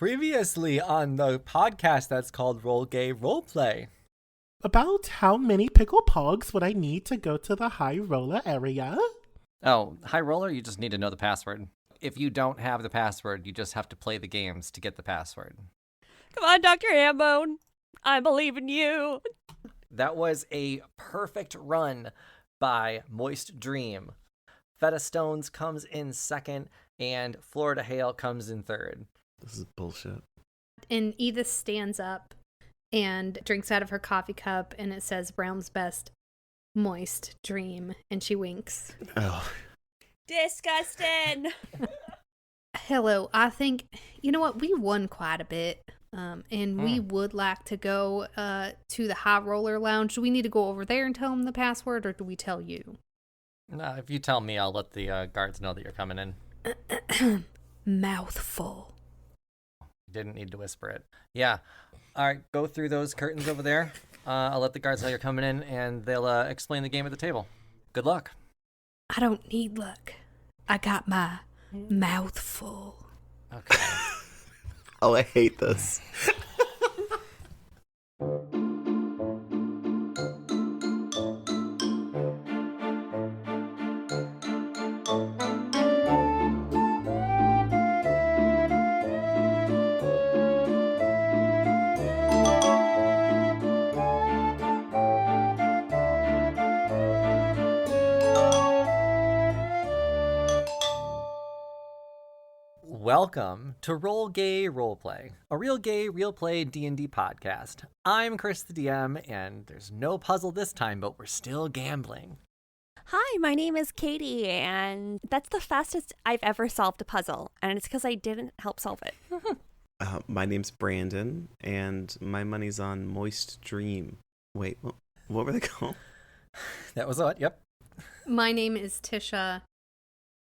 Previously on the podcast that's called Roll Gay Roleplay. About how many pickle pogs would I need to go to the high roller area? Oh, High Roller, you just need to know the password. If you don't have the password, you just have to play the games to get the password. Come on, Dr. Hambone. I believe in you. That was a perfect run by Moist Dream. Feta Stones comes in second, and Florida Hale comes in third. This is bullshit. And Edith stands up and drinks out of her coffee cup, and it says Realm's Best Moist Dream, and she winks. Oh. Disgusting. Hello, I think, you know what, we won quite a bit, and we would like to go to the High Roller Lounge. Do we need to go over there and tell them the password, or do we tell you? No, if you tell me, I'll let the guards know that you're coming in. Mouthful. Didn't need to whisper it. Yeah. All right, go through those curtains over there. I'll let the guards know you're coming in, and they'll explain the game at the table. Good luck. I don't need luck. I got my mouthful. Okay. Oh, I hate this. Welcome to Roll Gay Roleplay, a real gay, real play D&D podcast. I'm Chris the DM, and there's no puzzle this time, but we're still gambling. Hi, my name is Katie, and that's the fastest I've ever solved a puzzle, and it's because I didn't help solve it. My name's Brandon, and my money's on Moist Dream. Wait, what were they called? That was what? Yep. My name is Tisha,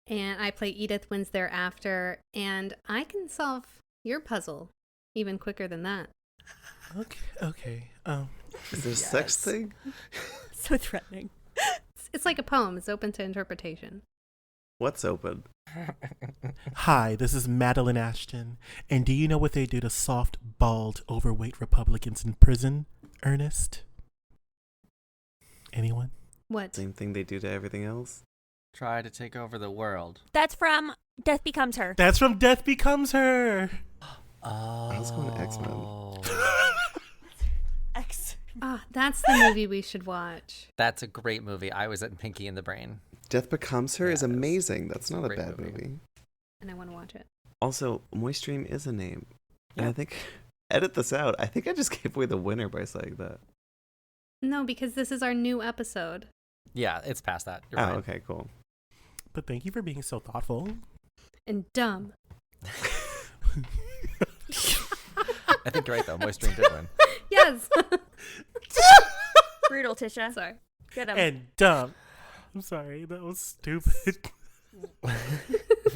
and I play Edith Wins Thereafter, and I can solve your puzzle even quicker than that. Okay. Is there such thing? So threatening. It's like a poem. It's open to interpretation. What's open? Hi, this is Madeline Ashton, and do you know what they do to soft, bald, overweight Republicans in prison, Ernest? Anyone? What? Same thing they do to everything else? Try to take over the world. That's from Death Becomes Her. That's from Death Becomes Her. Oh. I was going to X-Men. X. That's the movie we should watch. That's a great movie. I was at Pinky in the Brain. Death Becomes Her is Yeah, it is. amazing. That's not a Great bad movie. movie. And I want to watch it. Also, Moist Dream is a name. And Yeah. I think, edit this out, I think I just gave away the winner by saying that. No, because this is our new episode. Yeah, it's past that. You're Oh, right. okay, cool. But thank you for being so thoughtful. And dumb. I think you're right, though. Moist Dream did win. Yes. Brutal, Tisha. Sorry. Get him. And dumb. I'm sorry, that was stupid.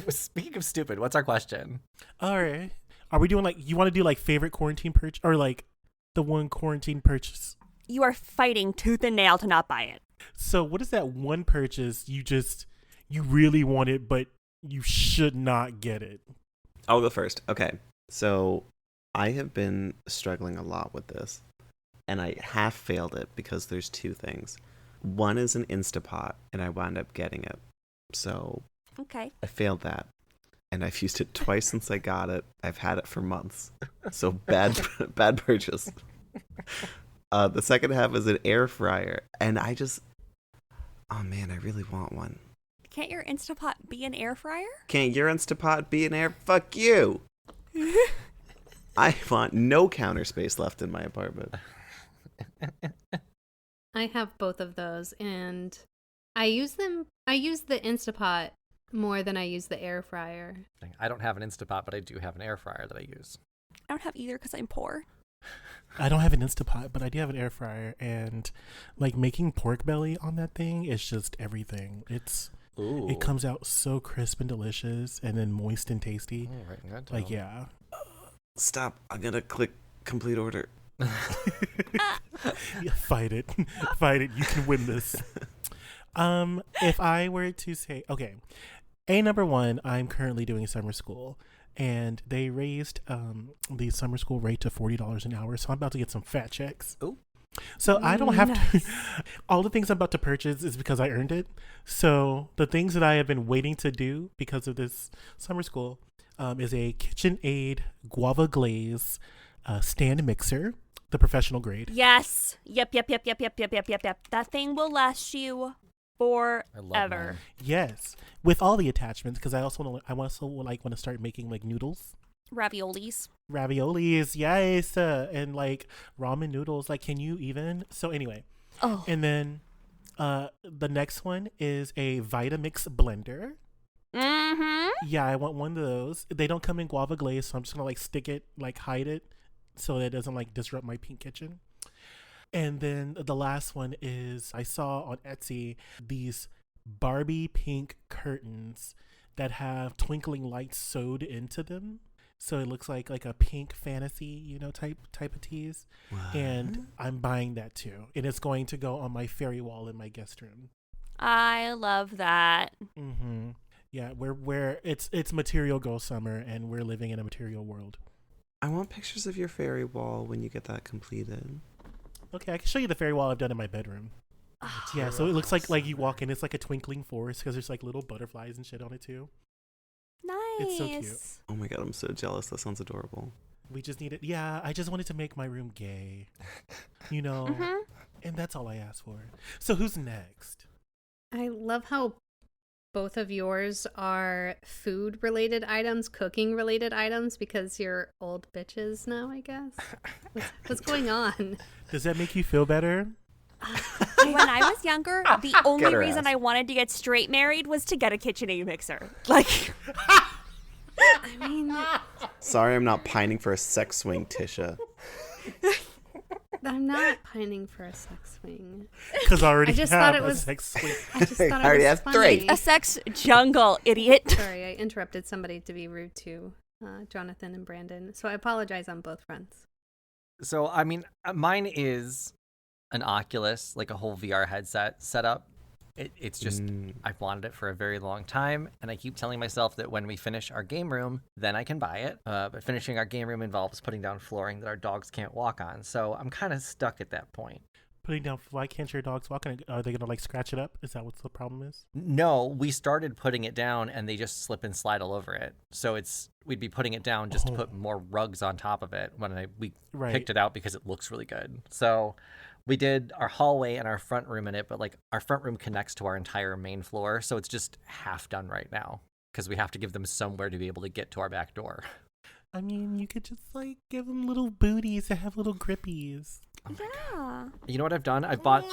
Speaking of stupid, what's our question? All right. Are we doing you want to do favorite quarantine purchase or the one quarantine purchase? You are fighting tooth and nail to not buy it. So what is that one purchase you really want it, but you should not get it? I'll go first. Okay. So I have been struggling a lot with this, and I half failed it because there's two things. One is an Instapot, and I wound up getting it. So Okay. I failed that, and I've used it twice since I got it. I've had it for months. So bad purchase. The second half is an air fryer, and oh man, I really want one. Can't your Instapot be an air fryer? Can't your Instapot be an air? Fuck you! I want no counter space left in my apartment. I have both of those, and I use the Instapot more than I use the air fryer. I don't have an Instapot, but I do have an air fryer that I use. I don't have either because I'm poor. I don't have an Instapot, but I do have an air fryer, and making pork belly on that thing is just everything. Ooh. It comes out so crisp and delicious, and then moist and tasty. Oh, right, good. Yeah. Stop. I'm gonna click complete order. Yeah, fight it. Fight it. You can win this. If I were to say, okay, number one, I'm currently doing summer school. and they raised the summer school rate to $40 an hour. So I'm about to get some fat checks. Oh. So I don't have to. Nice. All the things I'm about to purchase is because I earned it. So the things that I have been waiting to do because of this summer school is a KitchenAid guava glaze stand mixer, the professional grade. Yes. Yep. That thing will last you I love forever. mine. Yes, with all the attachments, because I also want to start making like noodles, Raviolis. raviolis, yes, and like ramen noodles. Like, can you even? So anyway, Oh. and then the next one is a Vitamix blender. Mm-hmm. Yeah, I want one of those. They don't come in guava glaze, so I'm just gonna like stick it, like hide it, so that it doesn't like disrupt my pink kitchen. And then the last one is I saw on Etsy these Barbie pink curtains that have twinkling lights sewed into them. So it looks like a pink fantasy, type of tease. And I'm buying that too. And it's going to go on my fairy wall in my guest room. I love that. Mm-hmm. Yeah, it's material girl summer and we're living in a material world. I want pictures of your fairy wall when you get that completed. Okay, I can show you the fairy wall I've done in my bedroom. Yeah, so it looks like you walk in, it's like a twinkling forest because there's like little butterflies and shit on it too. Nice. It's so cute. Oh my god, I'm so jealous. That sounds adorable. We just need it. Yeah, I just wanted to make my room gay, Mm-hmm. and that's all I asked for. So who's next? I love how both of yours are food related items, cooking related items, because you're old bitches now, I guess. What's going on? Does that make you feel better? When I was younger, the only her reason ass. I wanted to get straight married was to get a KitchenAid mixer. Like, I mean, Sorry, I'm not pining for a sex swing, Tisha. I'm not pining for a sex swing. Because I already I just have thought it a was- sex swing. I just thought I already it was have three. funny. a sex jungle, idiot. Sorry, I interrupted somebody to be rude to Jonathan and Brandon. So I apologize on both fronts. So, I mean, mine is an Oculus, like a whole VR headset setup. It's just, I've wanted it for a very long time, and I keep telling myself that when we finish our game room, then I can buy it. But finishing our game room involves putting down flooring that our dogs can't walk on, so I'm kind of stuck at that point. Putting down, why can't your dogs walk on it? Are they going to like scratch it up? Is that what the problem is? No, we started putting it down, and they just slip and slide all over it. So we'd be putting it down just to put more rugs on top of it when we Right. picked it out because it looks really good. So we did our hallway and our front room in it, but like our front room connects to our entire main floor, so it's just half done right now because we have to give them somewhere to be able to get to our back door. I mean, you could just like give them little booties that have little grippies. Yeah. You know what I've done? I bought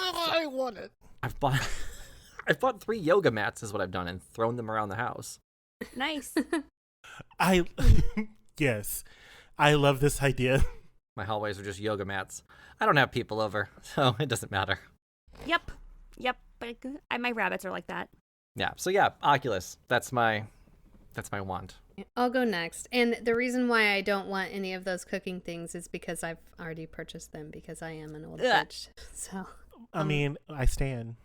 want it. I've bought 3 yoga mats is what I've done and thrown them around the house. Nice. Yes, I love this idea. My hallways are just yoga mats. I don't have people over, so it doesn't matter. Yep. But my rabbits are like that. Yeah. So yeah, Oculus. That's my want. I'll go next. And the reason why I don't want any of those cooking things is because I've already purchased them because I am an old Ugh. bitch. So, I mean, I stand.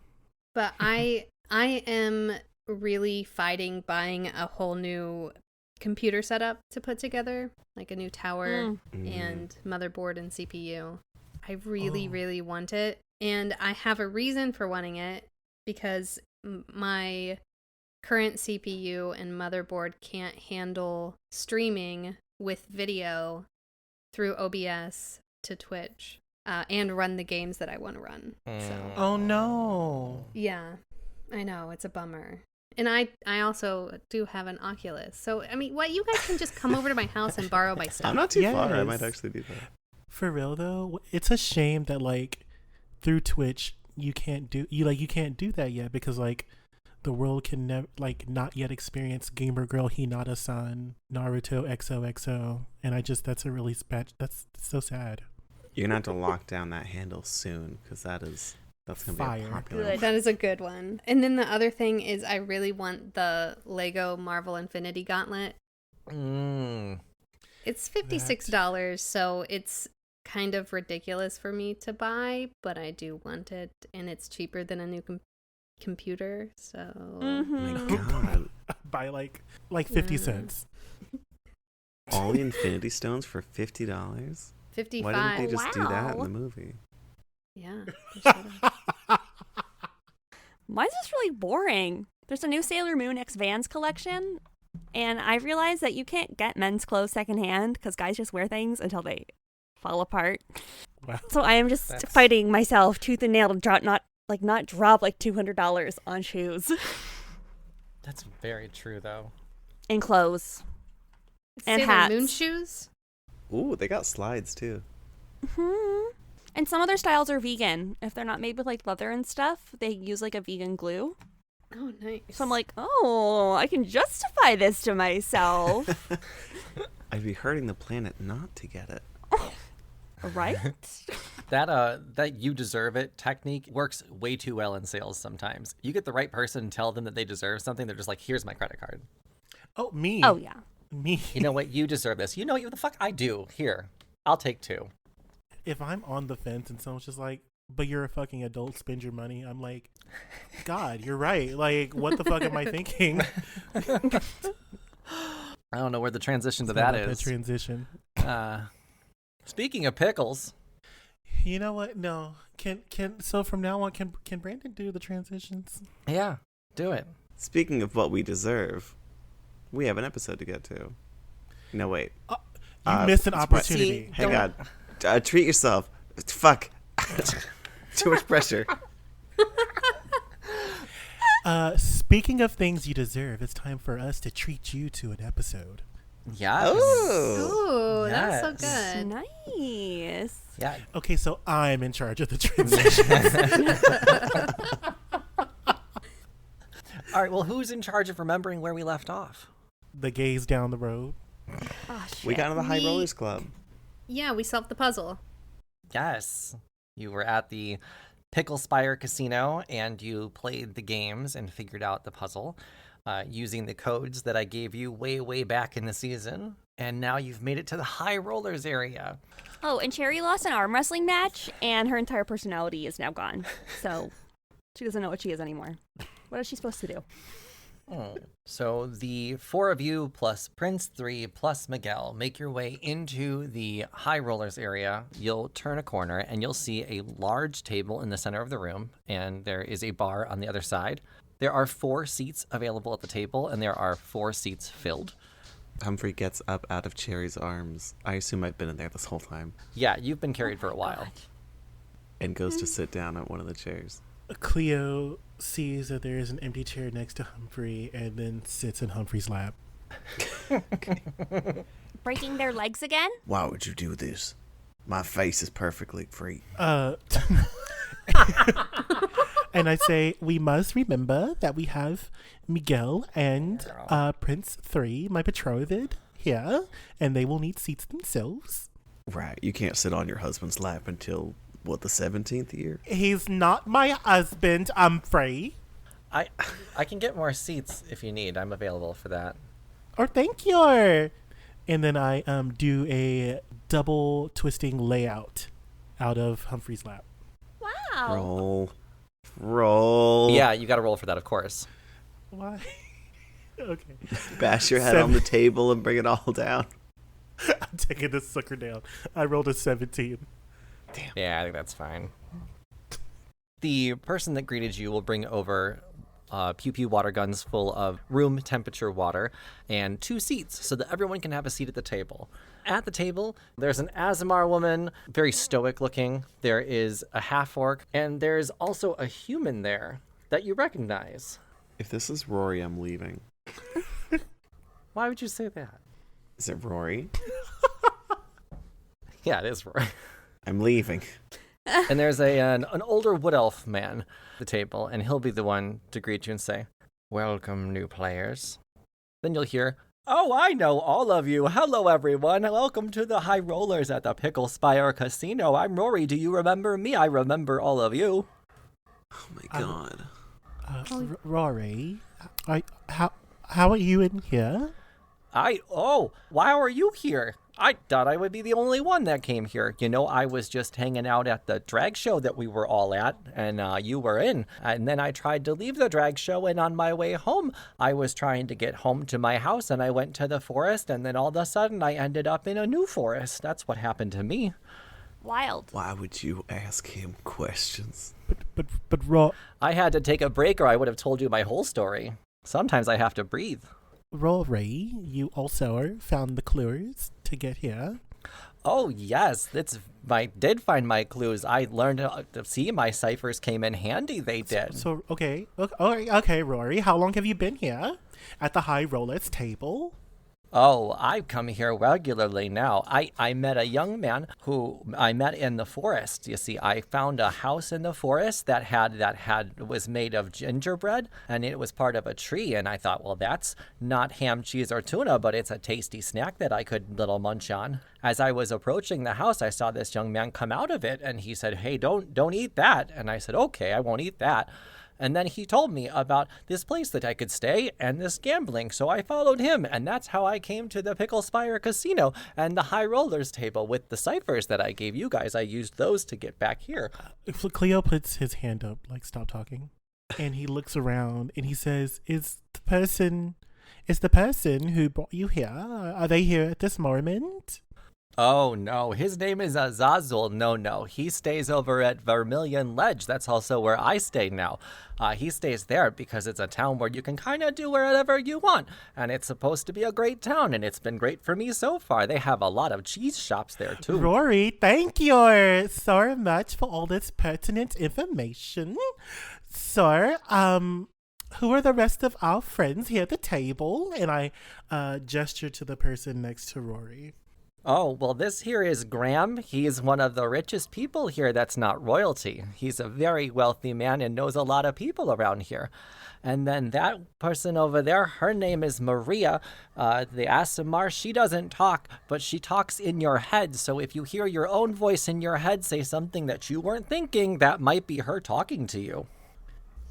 but I am really fighting buying a whole new computer setup to put together, like a new tower and motherboard and CPU. I really want it, and I have a reason for wanting it because my current CPU and motherboard can't handle streaming with video through OBS to Twitch and run the games that I want to run. So Oh no. yeah, I know, it's a bummer. And I also do have an Oculus. So, I mean, what, you guys can just come over to my house and borrow my stuff. I'm not too far. I Yes. might actually do that. For real though, it's a shame that like through Twitch you can't do that yet because like the world can never not yet experience Gamer Girl Hinata-san Naruto XOXO, and that's a really that's so sad. You're gonna have to lock down that handle soon because that's gonna be Fire. a popular. Good. That is a good one. And then the other thing is I really want the Lego Marvel Infinity Gauntlet. It's $56, so it's kind of ridiculous for me to buy, but I do want it, and it's cheaper than a new computer, so... Oh my god. By like 50 Yeah. cents. All the Infinity Stones for $50? 55. Why didn't they just do that in Wow. the movie? Yeah. they should've. Mine's just really boring. There's a new Sailor Moon X Vans collection, and I realized that you can't get men's clothes secondhand because guys just wear things until they fall apart. Wow. So I am just That's- fighting myself tooth and nail to not drop like $200 on shoes That's very true, though. and clothes. And Sailor hats. Moon shoes? Ooh, they got slides too. Hmm. And some other styles are vegan. If they're not made with like leather and stuff, they use like a vegan glue. Oh, nice. So I'm like, oh, I can justify this to myself. I'd be hurting the planet not to get it. Right? That you deserve it technique works way too well in sales sometimes. You get the right person and tell them that they deserve something, they're just like, here's my credit card. Oh, me. Oh, yeah. Me. You know what? You deserve this. You know what the fuck I do. Here. I'll take 2. If I'm on the fence and someone's just like, but you're a fucking adult, spend your money, I'm like, God, you're right. Like, what the fuck am I thinking? I don't know where the transition to It's not that about is. transition. Speaking of pickles, You know what? No. So from now on, can Brandon do the transitions? yeah, do it. Speaking of what we deserve, we have an episode to get to. No, wait. You missed an opportunity. See, Hang on. Treat yourself. Fuck. Too much pressure. Speaking of things you deserve, it's time for us to treat you to an episode. Yeah. Oh. Ooh, that's so Yes. good. Nice. Yeah. Okay, so I'm in charge of the transition. All right. Well, who's in charge of remembering where we left off? The gays down the road. Oh, shit. We got into the High Me- Rollers Club. Yeah, we solved the puzzle. Yes. You were at the Pickle Spire Casino and you played the games and figured out the puzzle using the codes that I gave you way, way back in the season. And now you've made it to the High Rollers area. Oh, and Cherry lost an arm wrestling match, and her entire personality is now gone. So she doesn't know what she is anymore. What is she supposed to do? So the 4 of you plus Prince 3 plus Miguel make your way into the High Rollers area. You'll turn a corner and you'll see a large table in the center of the room, and there is a bar on the other side. There are 4 seats available at the table, and there are 4 seats filled. Humphrey gets up out of Cherry's arms. I assume I've been in there this whole time. Yeah, you've been carried for a while. And goes to sit down at one of the chairs. Cleo sees that there is an empty chair next to Humphrey and then sits in Humphrey's lap. Breaking their legs again? Why would you do this? My face is perfectly free. And I say, we must remember that we have Miguel and Prince 3, my betrothed, here, and they will need seats themselves. Right. You can't sit on your husband's lap until, what, the 17th year? He's not my husband, Humphrey. I can get more seats if you need. I'm available for that. Or thank you. And then I do a double twisting layout out of Humphrey's lap. Wow. Roll. Yeah, you got to roll for that, of course. Why? Okay. Bash your head on the table and bring it all down. I'm taking this sucker down. I rolled a 17. Yeah, I think that's fine. The person that greeted you will bring over pew pew water guns full of room temperature water and 2 seats so that everyone can have a seat at the table. At the table, there's an Azamar woman, very stoic looking. There is a half-orc, and there's also a human there that you recognize. If this is Rory, I'm leaving. Why would you say that? Is it Rory? Yeah, it is Roy. I'm leaving. And there's an older wood elf man at the table, and he'll be the one to greet you and say, "Welcome, new players." Then you'll hear, "Oh, I know all of you. Hello, everyone. Welcome to the High Rollers at the Pickle Spire Casino. I'm Rory. Do you remember me? I remember all of you." Oh my god. Rory, how are you in here? Why are you here? I thought I would be the only one that came here. You know, I was just hanging out at the drag show that we were all at, and you were in. And then I tried to leave the drag show, and on my way home, I was trying to get home to my house, and I went to the forest, and then all of a sudden, I ended up in a new forest. That's what happened to me. Wild. Why would you ask him questions? But Rory, I had to take a break, or I would have told you my whole story. Sometimes I have to breathe. you also found the clues to get here. Oh yes, did find my clues. I learned to see my ciphers came in handy. They did. So okay, Rory, how long have you been here at the High Rollers table? Oh, I come here regularly now. I met a young man who I met in the forest. You see, I found a house in the forest that was made of gingerbread, and it was part of a tree. And I thought, well, that's not ham, cheese, or tuna, but it's a tasty snack that I could little munch on. As I was approaching the house, I saw this young man come out of it, and he said, "Hey, don't eat that." And I said, "Okay, I won't eat that." And then he told me about this place that I could stay and this gambling. So I followed him, and that's how I came to the Pickle Spire Casino and the High Rollers table with the ciphers that I gave you guys. I used those to get back here. Cleo puts his hand up, like, stop talking. And he looks around and he says, Is the person who brought you here, are they here at this moment? Oh, no. His name is Azazel. No. He stays over at Vermilion Ledge. That's also where I stay now. He stays there because it's a town where you can kind of do whatever you want. And it's supposed to be a great town, and it's been great for me so far. They have a lot of cheese shops there, too. Rory, thank you so much for all this pertinent information. So, who are the rest of our friends here at the table? And I gesture to the person next to Rory. Oh, well, this here is Graham. He's one of the richest people here that's not royalty. He's a very wealthy man and knows a lot of people around here. And then that person over there, her name is Maria. The Asimar, she doesn't talk, but she talks in your head. So if you hear your own voice in your head say something that you weren't thinking, that might be her talking to you.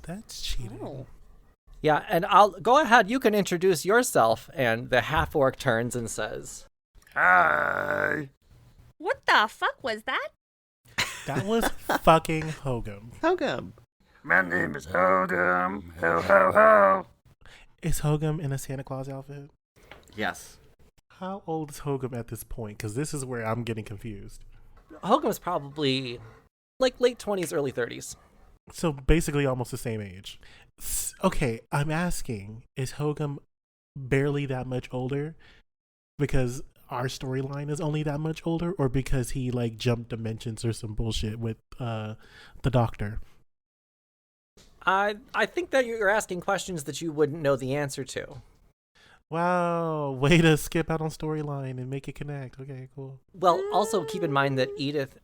That's cheating. Oh. Yeah, and I'll go ahead. You can introduce yourself. And the half-orc turns and says, "Hi." What the fuck was that? That was fucking Hogum. Hogum. My name is Hogum. Ho, ho, ho. Is Hogum in a Santa Claus outfit? Yes. How old is Hogum at this point? Because this is where I'm getting confused. Hogum's probably like late 20s, early 30s. So basically almost the same age. Okay, I'm asking, is Hogum barely that much older? Because our storyline is only that much older, or because he like jumped dimensions or some bullshit with the doctor? I think that you're asking questions that you wouldn't know the answer to. Wow, way to skip out on storyline and make it connect. Okay, cool. Well, also keep in mind that Edith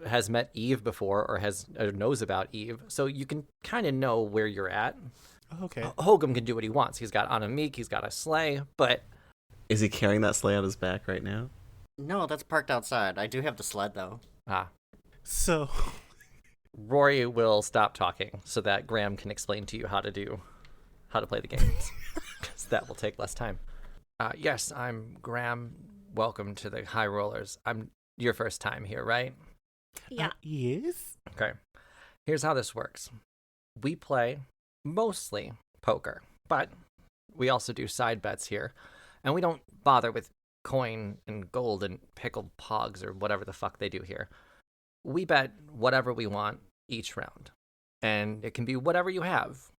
has met Eve before, or knows about Eve, so you can kind of know where you're at. Okay. Hogum can do what he wants. He's got Anamik, he's got a sleigh, but Is he carrying that sleigh on his back right now? No, that's parked outside. I do have the sled, though. So Rory will stop talking so that Graham can explain to you how to play the games. Because that will take less time. Yes, I'm Graham. Welcome to the High Rollers. I'm your first time here, right? Yeah. yes. Okay. Here's how this works. We play mostly poker, but we also do side bets here. And we don't bother with coin and gold and pickled pogs or whatever the fuck they do here. We bet whatever we want each round. And it can be whatever you have.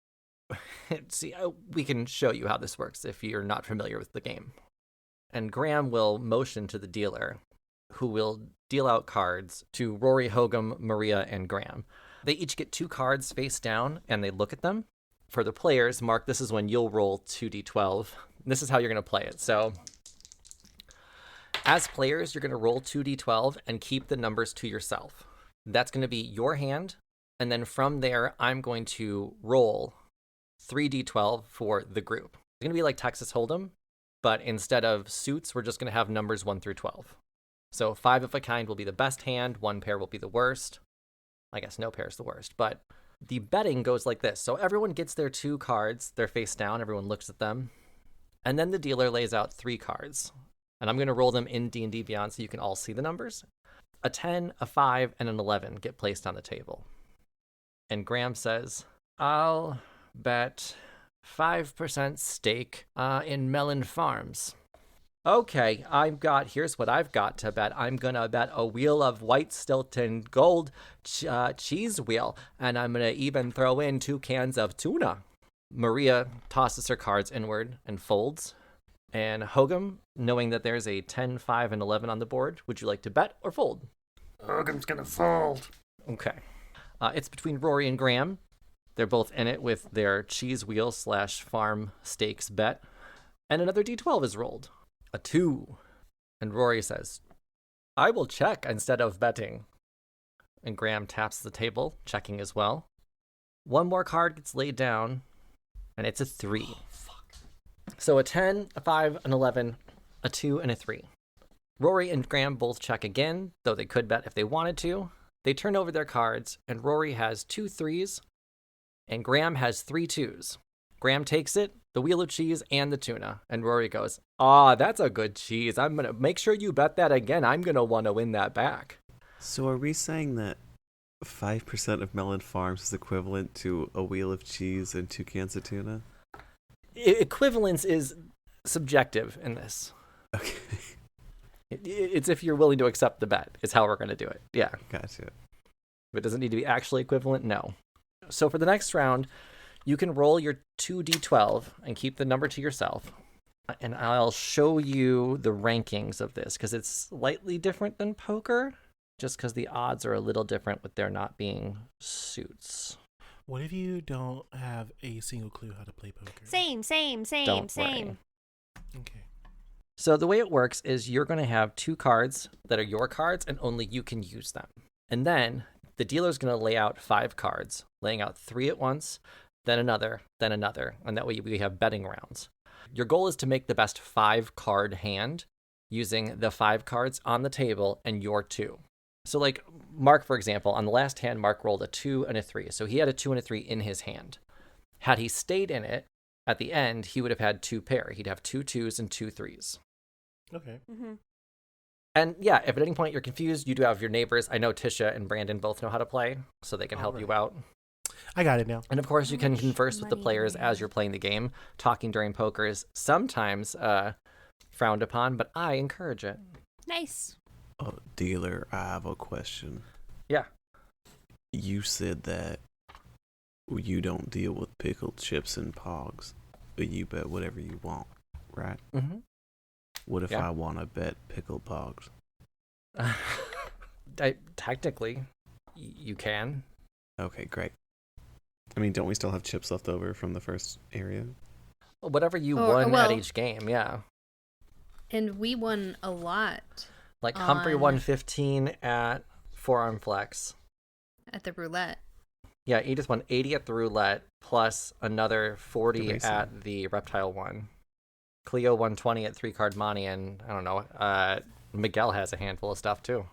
See, we can show you how this works if you're not familiar with the game. And Graham will motion to the dealer, who will deal out cards to Rory, Hogum, Maria, and Graham. They each get 2 cards face down, and they look at them. For the players, Mark, this is when you'll roll 2d12. This is how you're going to play it. So, as players, you're going to roll 2d12 and keep the numbers to yourself. That's going to be your hand, and then from there, I'm going to roll 3d12 for the group. It's going to be like Texas Hold'em, but instead of suits, we're just going to have numbers 1 through 12. So 5 of a kind will be the best hand, 1 pair will be the worst. I guess no pair is the worst, but the betting goes like this. So everyone gets their 2 cards, they're face down, everyone looks at them, and then the dealer lays out 3 cards. And I'm going to roll them in D&D Beyond so you can all see the numbers. A 10, a 5, and an 11 get placed on the table. And Graham says, I'll bet 5% stake in Melon Farms. Okay, here's what I've got to bet. I'm going to bet a wheel of white Stilton gold cheese wheel, and I'm going to even throw in 2 cans of tuna. Maria tosses her cards inward and folds. And Hogum, knowing that there's a 10, 5, and 11 on the board, would you like to bet or fold? Hogum's gonna fold. Okay. It's between Rory and Graham. They're both in it with their cheese wheel / farm stakes bet. And another D12 is rolled. A 2. And Rory says, I will check instead of betting. And Graham taps the table, checking as well. One more card gets laid down, and it's a 3. Oh, fuck. So a 10, a 5, an 11, a 2, and a 3. Rory and Graham both check again, though they could bet if they wanted to. They turn over their cards, and Rory has 2 3s, and Graham has 3 2s. Graham takes it, the wheel of cheese, and the tuna. And Rory goes, that's a good cheese. I'm going to make sure you bet that again. I'm going to want to win that back. So are we saying that 5% of Melon Farms is equivalent to a wheel of cheese and 2 cans of tuna? Equivalence is subjective in this. Okay. It's if you're willing to accept the bet, is how we're going to do it. Yeah. Gotcha. If it doesn't need to be actually equivalent, no. So for the next round, you can roll your 2d12 and keep the number to yourself. And I'll show you the rankings of this because it's slightly different than poker, just because the odds are a little different with there not being suits. What if you don't have a single clue how to play poker? Same. Don't worry. Okay. So the way it works is you're going to have 2 cards that are your cards and only you can use them. And then the dealer's going to lay out 5 cards, laying out 3 at once, then another, and that way we have betting rounds. Your goal is to make the best 5-card hand using the 5 cards on the table and your 2. So like Mark, for example, on the last hand, Mark rolled a 2 and a 3. So he had a 2 and a 3 in his hand. Had he stayed in it, at the end, he would have had 2 pair. He'd have 2 2s and 2 3s. Okay. Mm-hmm. And yeah, if at any point you're confused, you do have your neighbors. I know Tisha and Brandon both know how to play, so they can help you out. I got it now. And of course, you can converse with the money players do we as have? you're playing the game. Talking during poker is sometimes frowned upon, but I encourage it. Nice. Oh, dealer, I have a question. Yeah. You said that you don't deal with pickled chips and pogs, but you bet whatever you want, right? Mm-hmm. What if Yeah. I want to bet pickled pogs? Technically, you can. Okay, great. I mean, don't we still have chips left over from the first area? Whatever you Or- won well- at each game, yeah. And we won a lot Like Humphrey on- won 15 at Forearm Flex. at the roulette. Yeah, Edith won 80 at the roulette, plus another 40 Racing. at the reptile one. Cleo won 20 at 3-card Monty, and I don't know, Miguel has a handful of stuff too.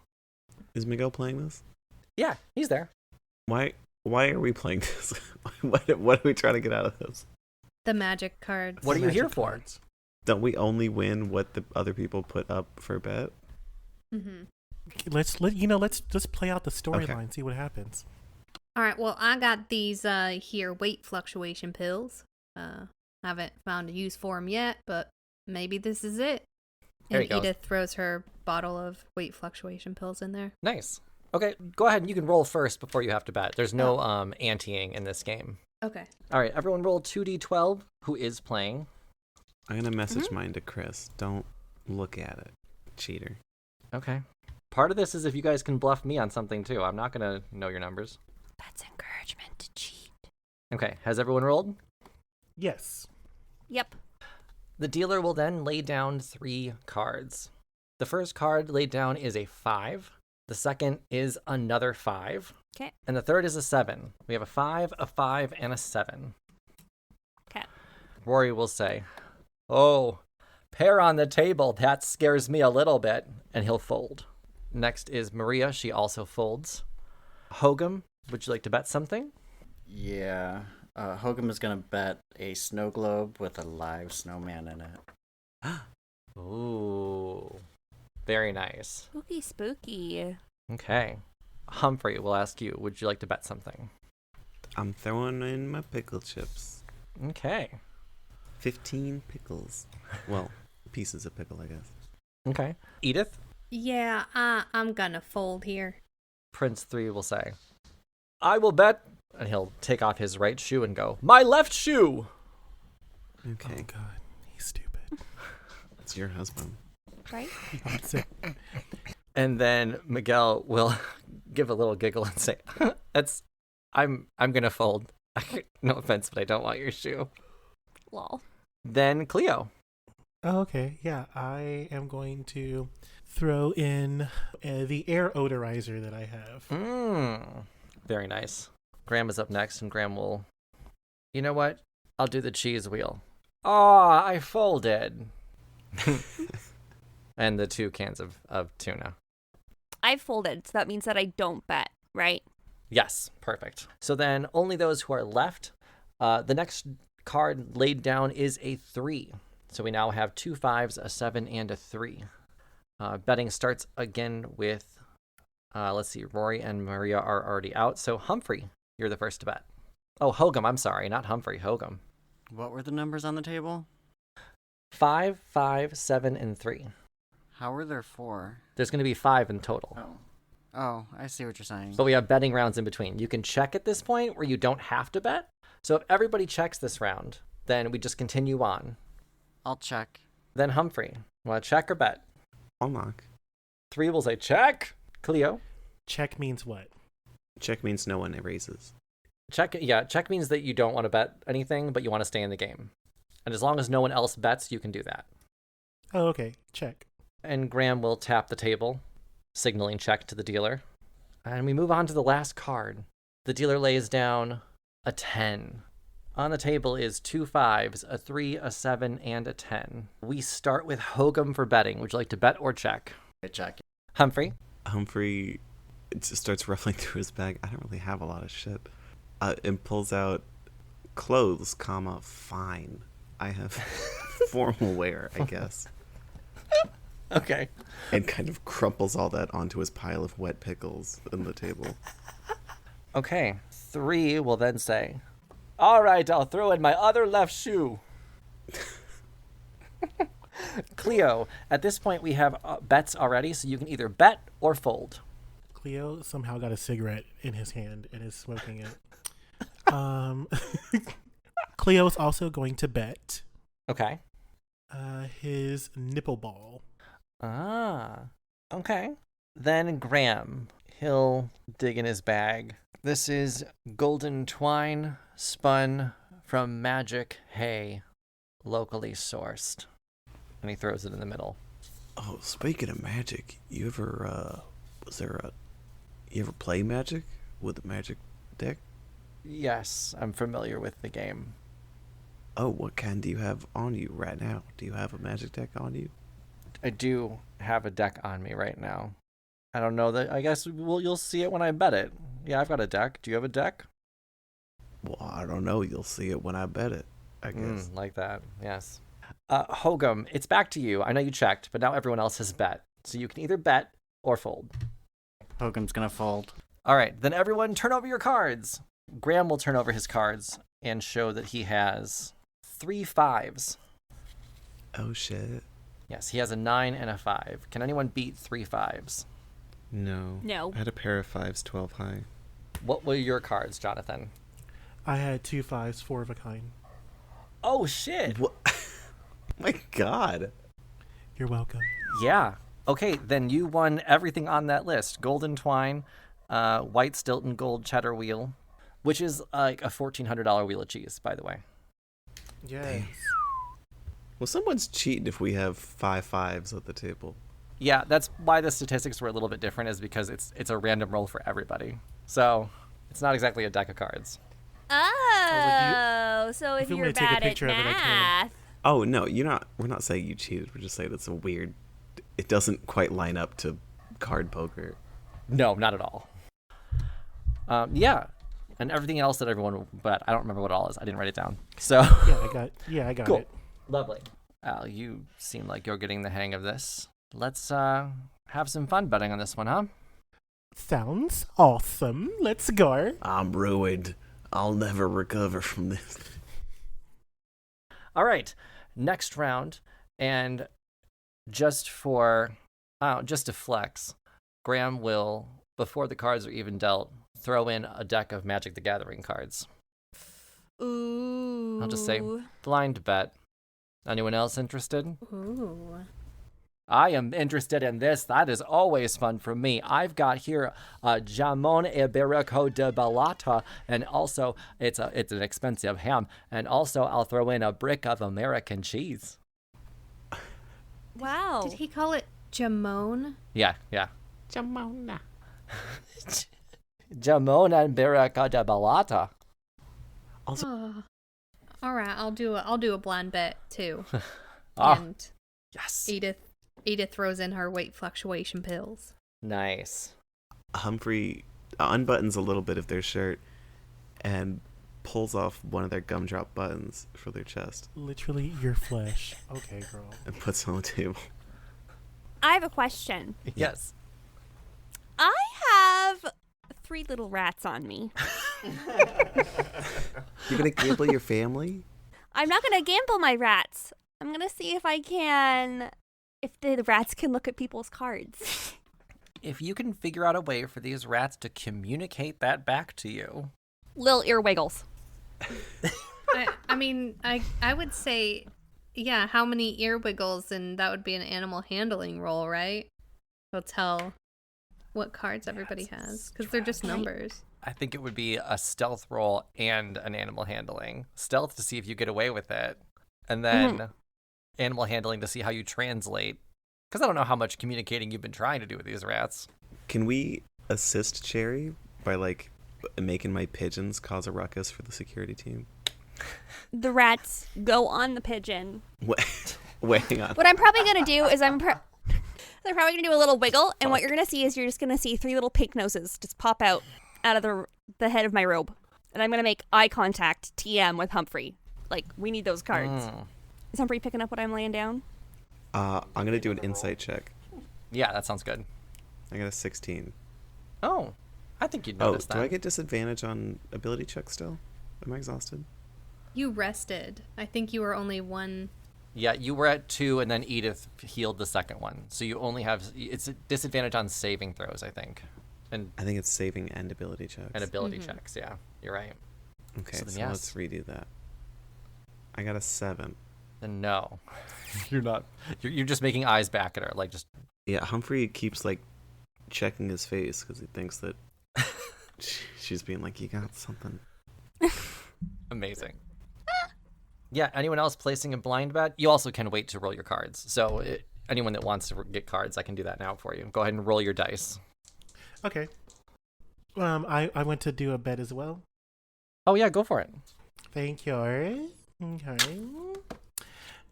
Is Miguel playing this? Yeah, he's there. Why are we playing this? what are we trying to get out of this? The magic cards. What are you here Magic for? cards. Don't we only win what the other people put up for bet? Mm-hmm. Let's just play out the storyline, see what happens. All right. Well, I got these here weight fluctuation pills. Haven't found a use for them yet, but maybe this is it. There And he goes. Edith throws her bottle of weight fluctuation pills in there. Nice. Okay, go ahead and you can roll first before you have to bet. There's no anteing in this game. Okay. All right, everyone roll 2d12. Who is playing? I'm gonna message mine to Chris. Don't look at it, cheater. Okay. Part of this is if you guys can bluff me on something too. I'm not gonna know your numbers. That's encouragement to cheat. Okay, has everyone rolled? Yes. Yep. The dealer will then lay down 3 cards. The first card laid down is a 5. The second is another 5. Okay. And the third is a 7. We have a 5, and a 7. Okay. Rory will say, "Oh, pair on the table. That scares me a little bit." And he'll fold. Next is Maria. She also folds. Hogum, would you like to bet something? Yeah. Hogum is going to bet a snow globe with a live snowman in it. Ooh. Very nice. Spooky, spooky. Okay. Humphrey will ask you, would you like to bet something? I'm throwing in my pickle chips. Okay. 15 pickles. Well, pieces of pickle, I guess. Okay. Edith? Yeah, I'm gonna fold here. Prince 3 will say, I will bet, and he'll take off his right shoe and go, my left shoe! Okay. Oh God, he's stupid. It's your husband. Right? That's it. And then Miguel will give a little giggle and say, I'm gonna fold. No offense, but I don't want your shoe. Lol. Then Cleo. Oh, okay, yeah, I am going to throw in the air odorizer that I have. Very nice. Graham is up next, and Graham will, you know what? I'll do the cheese wheel. Ah, I folded. And the 2 cans of tuna. I've folded, so that means that I don't bet, right? Yes, perfect. So then only those who are left. The next card laid down is a 3. So we now have 2 5s, a 7, and a 3. Betting starts again with, let's see, Rory and Maria are already out. So Humphrey, you're the first to bet. Oh, Hogum, I'm sorry, not Humphrey, Hogum. What were the numbers on the table? 5, 5, 7, and 3. How were there 4? There's going to be 5 in total. Oh, I see what you're saying. But we have betting rounds in between. You can check at this point where you don't have to bet. So if everybody checks this round, then we just continue on. I'll check. Then Humphrey, want to check or bet? I'll knock. 3 will say check. Cleo? Check means what? Check means no one erases. Check, yeah, check means that you don't want to bet anything, but you want to stay in the game. And as long as no one else bets, you can do that. Oh, okay, check. And Graham will tap the table, signaling check to the dealer. And we move on to the last card. The dealer lays down a 10. On the table is 2 5s, a 3, a 7, and a 10. We start with Hogum for betting. Would you like to bet or check? I check. Humphrey? Humphrey just starts ruffling through his bag. I don't really have a lot of shit. And pulls out clothes, comma, fine. I have formal wear, I guess. Okay. And kind of crumples all that onto his pile of wet pickles on the table. Okay. 3 will then say, all right, I'll throw in my other left shoe. Cleo, at this point we have bets already, so you can either bet or fold. Cleo somehow got a cigarette in his hand and is smoking it. Cleo's also going to bet Okay. his nipple ball. Ah, okay. Then Graham, he'll dig in his bag. This is golden twine spun from magic hay, locally sourced. And he throws it in the middle. Oh, speaking of magic, you ever play magic with a magic deck? Yes, I'm familiar with the game. Oh, what kind do you have on you right now? Do you have a magic deck on you? I do have a deck on me right now. I don't know that. I guess you'll see it when I bet it. Yeah, I've got a deck. Do you have a deck? Well, I don't know. You'll see it when I bet it, I guess. Like that. Yes. Hogum, it's back to you. I know you checked, but now everyone else has bet. So you can either bet or fold. Hogum's gonna fold. All right, then everyone turn over your cards. Graham will turn over his cards and show that he has 3 5s. Oh, shit. Yes, he has a 9 and a 5. Can anyone beat 3 5s? No. No. I had a pair of 5s, 12 high. What were your cards, Jonathan? I had 2 5s, 4 of a kind. Oh, shit. What? My God. You're welcome. Yeah. Okay, then you won everything on that list. Golden twine, white Stilton gold cheddar wheel, which is like a $1,400 wheel of cheese, by the way. Yes. Well, someone's cheating if we have 5 5s at the table. Yeah, that's why the statistics were a little bit different, is because it's a random roll for everybody. So it's not exactly a deck of cards. Oh, so if you want you're me to take a bad at picture of it, I can. math. Oh, no, we're not saying you cheated. We're just saying it's a weird, it doesn't quite line up to card poker. No, not at all. Yeah, and everything else that everyone bet. I don't remember what it all is. I didn't write it down. So Yeah, I got cool. it. Lovely. Well, you seem like you're getting the hang of this. Let's have some fun betting on this one, huh? Sounds awesome. Let's go. I'm ruined. I'll never recover from this. All right, next round, and just to flex, Graham will, before the cards are even dealt, throw in a deck of Magic the Gathering cards. Ooh. I'll just say blind bet. Anyone else interested? Ooh. I am interested in this. That is always fun for me. I've got here jamon iberico de balata, and also it's an expensive ham, and also I'll throw in a brick of American cheese. Wow. Did he call it jamon? Yeah. Jamona. Jamon iberico de balata. Also, Oh. All right, I'll do a blind bet too. Ah, And yes. Edith throws in her weight fluctuation pills. Nice. Humphrey unbuttons a little bit of their shirt and pulls off one of their gumdrop buttons for their chest Literally your flesh. Okay, girl. and puts it on the table. I have a question. Yes. I have 3 little rats on me. You're gonna gamble your family? I'm not going to gamble my rats. I'm going to see if the rats can look at people's cards. If you can figure out a way for these rats to communicate that back to you. Little ear wiggles. I mean, I would say, yeah, how many ear wiggles, and that would be an animal handling roll, right? They'll tell what cards everybody has, because they're just numbers. I think it would be a stealth roll and an animal handling. Stealth to see if you get away with it, and then animal handling to see how you translate. Because I don't know how much communicating you've been trying to do with these rats. Can we assist Cherry by making my pigeons cause a ruckus for the security team? The rats go on the pigeon. Wait, hang on. What I'm probably going to do is they're probably going to do a little wiggle, and what you're going to see is you're just going to see 3 little pink noses just pop out of the head of my robe. And I'm going to make eye contact, TM, with Humphrey. Like, we need those cards. Is Humphrey picking up what I'm laying down? I'm gonna do an insight check. Yeah, that sounds good. I got a 16. Oh, I think you'd Oh, notice that. do I get disadvantage on ability checks still? Am I exhausted? You rested. I think you were only one. Yeah, you were at 2, and then Edith healed the second one. So you only have, it's a disadvantage on saving throws, I think. And I think it's saving and ability checks. ability checks, yeah. You're right. Okay, So so, then yes. let's redo that. I got a 7. Then no. You're not. You're just making eyes back at her, like just. Yeah, Humphrey keeps checking his face because he thinks that she's being like, "You got something." Amazing. Yeah, anyone else placing a blind bet? You also can wait to roll your cards. So anyone that wants to get cards, I can do that now for you. Go ahead and roll your dice. Okay. I went to do a bet as well. Oh yeah, go for it. Thank you. Okay.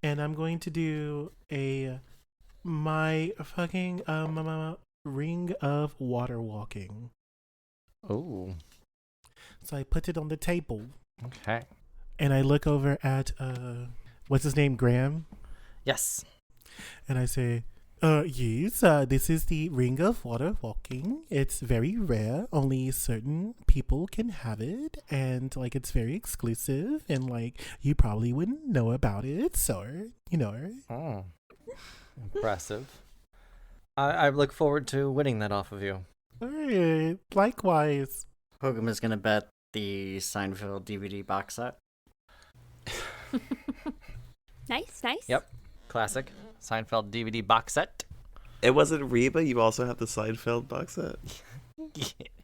And I'm going to do my fucking ring of water walking. Oh. So I put it on the table. Okay. And I look over at what's his name, Graham? Yes. And I say, yes, this is the ring of water walking. It's very rare. Only certain people can have it. And, it's very exclusive. And, you probably wouldn't know about it. So, Oh. Impressive. I look forward to winning that off of you. All right. Likewise. Hogan is gonna bet the Seinfeld DVD box set. Nice. Yep. Classic. Seinfeld DVD box set. It wasn't Reba. You also have the Seinfeld box set.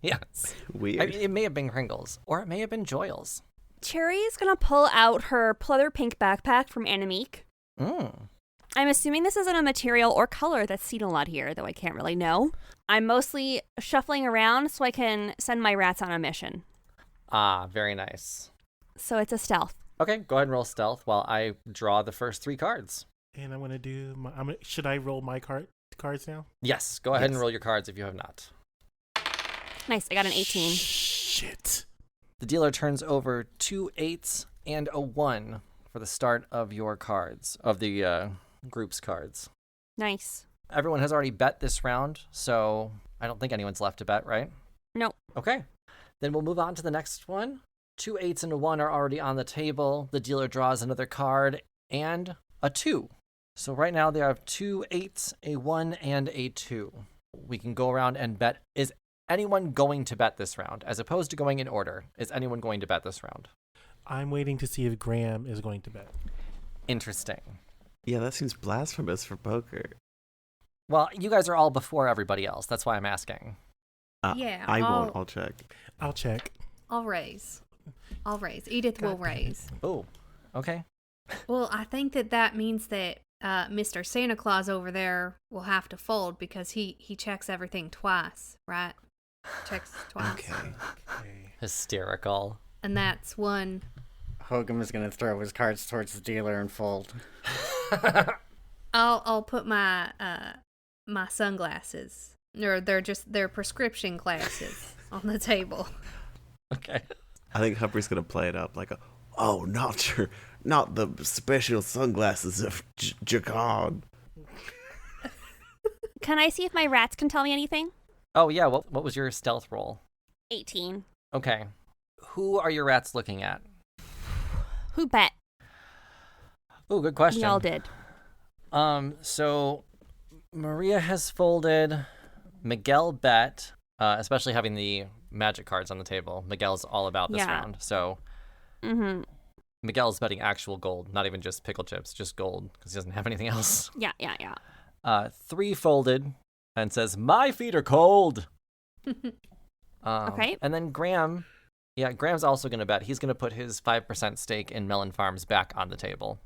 Yes. Weird. I mean, it may have been Kringle's, or it may have been Joyle's. Cherry is going to pull out her pleather pink backpack from Anamique. I'm assuming this isn't a material or color that's seen a lot here, though I can't really know. I'm mostly shuffling around so I can send my rats on a mission. Ah, very nice. So it's a stealth. Okay, go ahead and roll stealth while I draw the first 3 cards. And I'm going to do should I roll my cards now? Yes, go ahead and Yes. roll your cards if you have not. Nice, I got an 18. Shit. The dealer turns over 2 8s and a 1 for the start of your cards, of the group's cards. Nice. Everyone has already bet this round, so I don't think anyone's left to bet, right? Nope. Okay. Then we'll move on to the next one. 2 8s and a 1 are already on the table. The dealer draws another card and a 2. So right now they have 2 8s, a 1, and a 2. We can go around and bet. Is anyone going to bet this round? As opposed to going in order, is anyone going to bet this round? I'm waiting to see if Graham is going to bet. Interesting. Yeah, that seems blasphemous for poker. Well, you guys are all before everybody else. That's why I'm asking. Yeah, I won't. I'll- I'll check. I'll check. I'll raise. Edith will God damn it. raise. Oh, okay. Well, I think that means that Mr. Santa Claus over there will have to fold because he checks everything twice, right? Checks twice. Okay. Okay. Hysterical. And that's one. Hogan is going to throw his cards towards the dealer and fold. I'll put my my sunglasses, or they're prescription glasses on the table. Okay. I think Humphrey's gonna play it up like not the special sunglasses of Jacquard. Can I see if my rats can tell me anything? Oh, yeah. What was your stealth roll? 18. Okay. Who are your rats looking at? Who bet? Oh, good question. We all did. So Maria has folded. Miguel bet, especially having the magic cards on the table. Miguel's all about this Yeah. round. So Mm-hmm. Miguel's betting actual gold, not even just pickle chips, just gold, because he doesn't have anything else. Yeah, yeah, yeah. 3 folded and says, "My feet are cold." Okay. And then Graham's also going to bet. He's going to put his 5% stake in Melon Farms back on the table.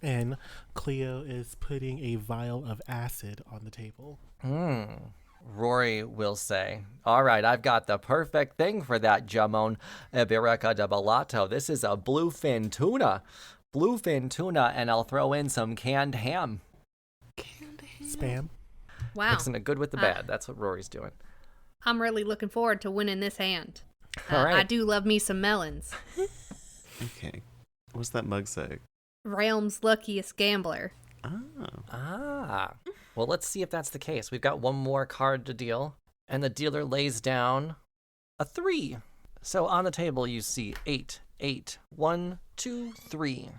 And Cleo is putting a vial of acid on the table. Rory will say, "All right, I've got the perfect thing for that, Jamon Iberica de Balato. This is a bluefin tuna. And I'll throw in some canned ham." Spam. Wow. Mixing it good with the bad. That's what Rory's doing. I'm really looking forward to winning this hand. All right. I do love me some melons. Okay. What's that mug say? Realm's luckiest gambler. Oh. Well, let's see if that's the case. We've got one more card to deal, and the dealer lays down a 3. So on the table, you see 8, 8, 1, 2, 3.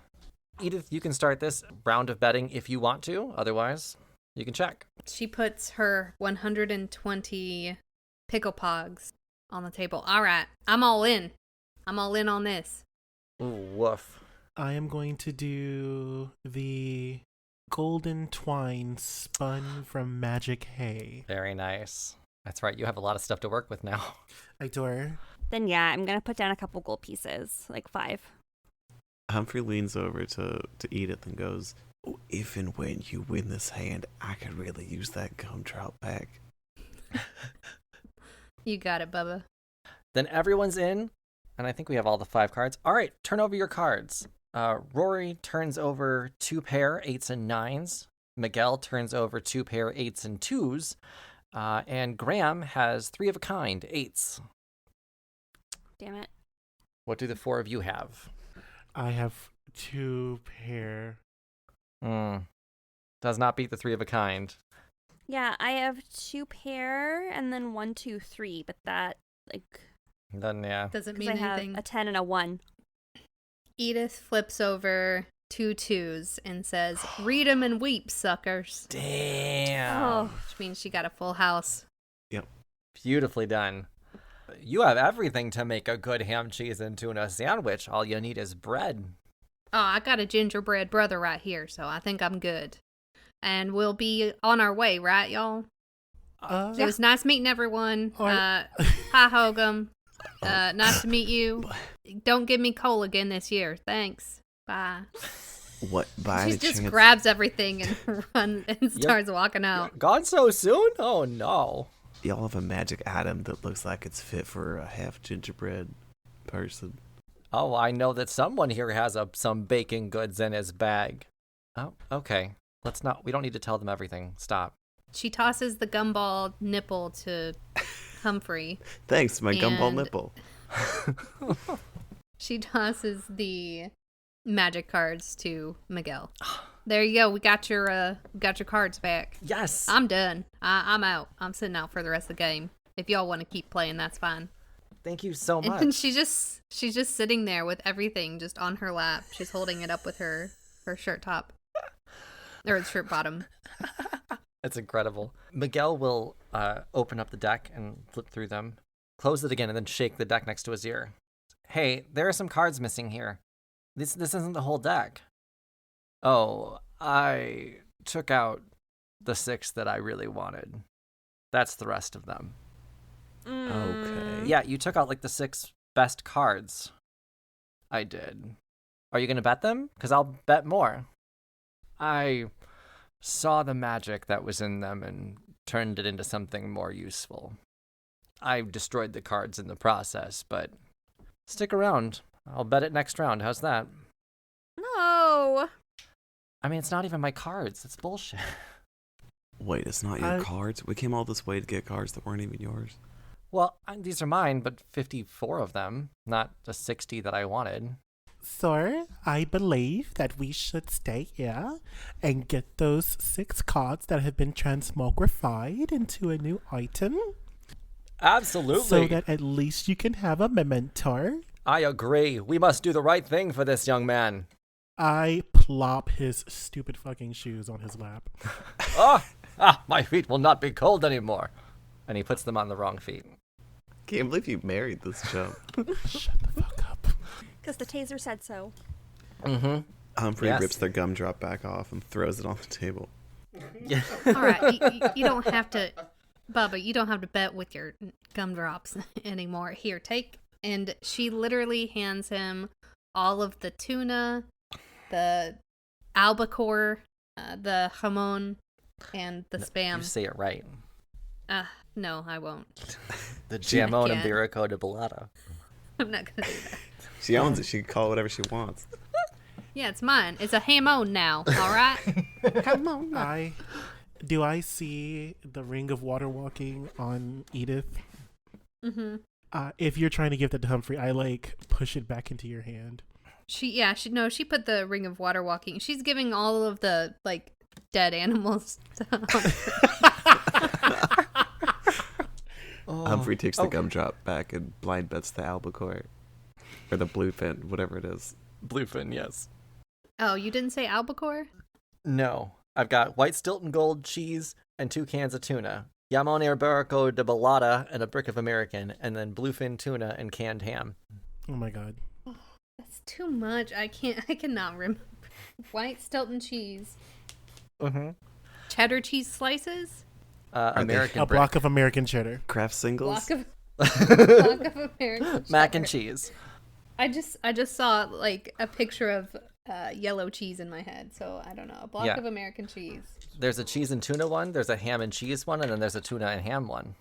Edith, you can start this round of betting if you want to. Otherwise, you can check. She puts her 120 pickle pogs on the table. All right, I'm all in. I'm all in on this. Ooh, woof. I am going to do the golden twine spun from magic hay. Very nice. That's right. You have a lot of stuff to work with now. I adore. Then yeah, I'm gonna put down a couple gold pieces, like 5. Humphrey leans over to Edith and goes, "Oh, if and when you win this hand, I could really use that gumdrop back." You got it, Bubba. Then everyone's in, and I think we have all the 5 cards. All right, turn over your cards. Rory turns over 2 pair 8s and 9s. Miguel turns over 2 pair 8s and 2s. And Graham has 3 of a kind 8s. Damn it. What do the 4 of you have? I have 2 pair. Does not beat the 3 of a kind. Yeah, I have 2 pair and then 1, 2, 3, but that Then yeah. Doesn't 'cause mean I have anything. a 10 and a 1. Edith flips over 2 2s and says, "Read 'em and weep, suckers." Damn. Oh, Which means she got a full house. Beautifully done. You have everything to make a good ham, cheese, and tuna sandwich. All you need is bread. Oh, I got a gingerbread brother right here, so I think I'm good. And we'll be on our way, right, y'all? It was nice meeting everyone. Hi, Hogum. Nice to meet you. Don't give me coal again this year. Thanks. Bye. What? By She any just chance? grabs everything and runs and starts walking out. Gone so soon? Oh no. Y'all have a magic item that looks like it's fit for a half gingerbread person. Oh, I know that someone here has some baking goods in his bag. Oh, okay. We don't need to tell them everything. Stop. She tosses the gumball nipple to Humphrey. Thanks, my gumball And- nipple. She tosses the magic cards to Miguel. There you go. We got your cards back. Yes. I'm done. I'm out. I'm sitting out for the rest of the game. If y'all want to keep playing, that's fine. Thank you so much. And she's just sitting there with everything just on her lap. She's holding it up with her shirt top or shirt bottom. That's incredible. Miguel will open up the deck and flip through them, close it again, and then shake the deck next to his ear. Hey, there are some cards missing here. This isn't the whole deck. Oh, I took out the 6 that I really wanted. That's the rest of them. Okay. Yeah, you took out like the 6 best cards. I did. Are you going to bet them? Because I'll bet more. I saw the magic that was in them and turned it into something more useful. I destroyed the cards in the process, but stick around. I'll bet it next round. How's that? No. I mean, it's not even my cards. It's bullshit. Wait, it's not your cards? We came all this way to get cards that weren't even yours. Well, these are mine, but 54 of them, not the 60 that I wanted. Sir, I believe that we should stay here and get those 6 cards that have been transmogrified into a new item. Absolutely. So that at least you can have a memento. I agree. We must do the right thing for this young man. I plop his stupid fucking shoes on his lap. My feet will not be cold anymore. And he puts them on the wrong feet. Can't believe you married this chump. Shut the fuck up. Because the taser said so. Mm-hmm. Humphrey Yes. rips their gumdrop back off and throws it on the table. Yeah. All right, you don't have to, Bubba. You don't have to bet with your gumdrops anymore. Here, take. And she literally hands him all of the tuna, the albacore, the jamon, and the spam. You say it right. No, I won't. The jamon can't. iberico de balata. I'm not gonna do that. She owns it. She can call it whatever she wants. Yeah, it's mine. It's a hamon now. All right. Come on. Do I see the ring of water walking on Edith? Mm-hmm. If you're trying to give that to Humphrey, I push it back into your hand. She put the ring of water walking. She's giving all of the dead animals to Humphrey takes the gumdrop back and blind bets the albacore. Or the bluefin, whatever it is. Bluefin, yes. Oh, you didn't say albacore? No. I've got white Stilton Gold cheese and 2 cans of tuna. Jamon iberico de balata and a brick of American. And then bluefin tuna and canned ham. Oh my god. That's too much. I cannot remember. White Stilton cheese. Mm-hmm. Cheddar cheese slices? American A brick. block of American cheddar. Craft singles? Block of American Mac cheddar. and cheese. I just saw a picture of yellow cheese in my head, so I don't know. A block Yeah. of American cheese. There's a cheese and tuna one, there's a ham and cheese one, and then there's a tuna and ham one.